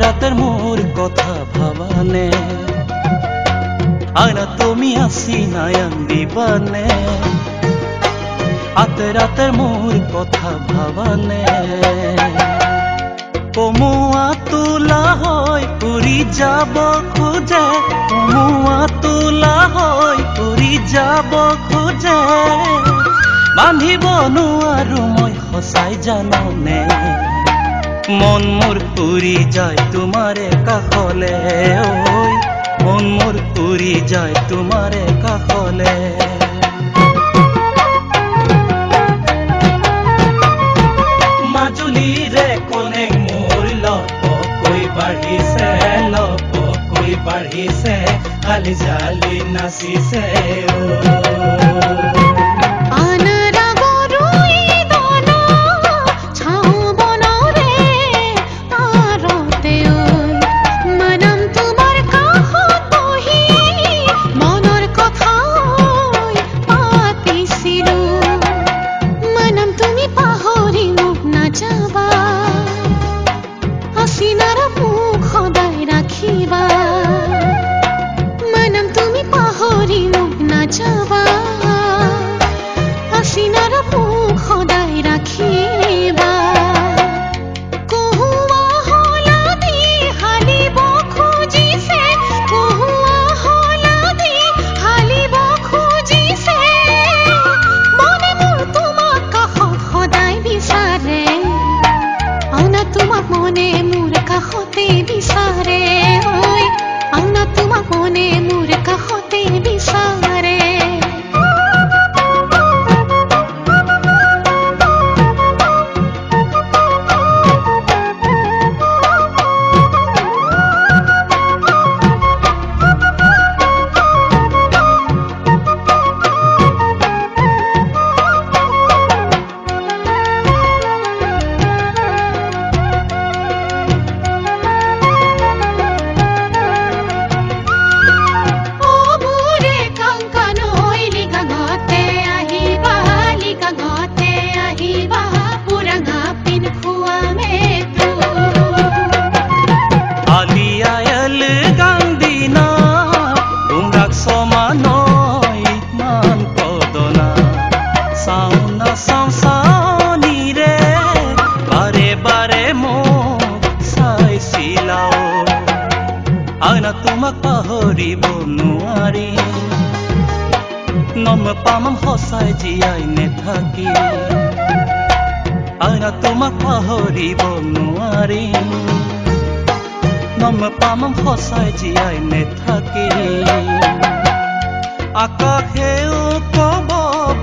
রাতের মোর কথা ভাবানে আয়না তুমি আসি নায়ান দিবানে রাতের মোর কথা ভাবানে কমুয়া তোলা হয় উড়ি যাব খোঁজে কমুয়া তোলা হয় উড়ি যাব খোঁজে বান্ধিব নোৱাৰো মই সঁচাই জাননে মন মোৰ উৰি যায় তোমাৰে কাষলে ঐ মন মোৰ উৰি যায় তোমাৰে কাষলে মাজুলীৰে কোনে মোৰ লপকৈ বাঢ়িছে আলি জালি নাচিছে আয়না তোমাক পাহৰিব নোৱাৰি নম পাম সঁচাই জীয়াই নেথাকি আয়না তোমাক পাহৰিব নোৱাৰি নম পাম সঁচাই জীয়াই নেথাকি আকাশেও কব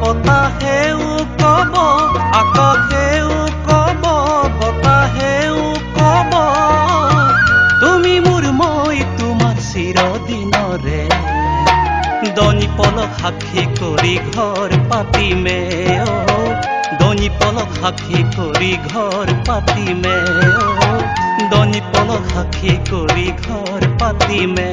বতাহেও কব আকাশেও কব বতাহেও কব তুমি মোৰ মই তোমাৰ চিৰদিনৰে দনি পলক সাক্ষী কৰি ঘৰ পাতিমে দনি পলক সাক্ষী কৰি ঘৰ পাতিমে দনি পলক সাক্ষী কৰি ঘৰ পাতিমে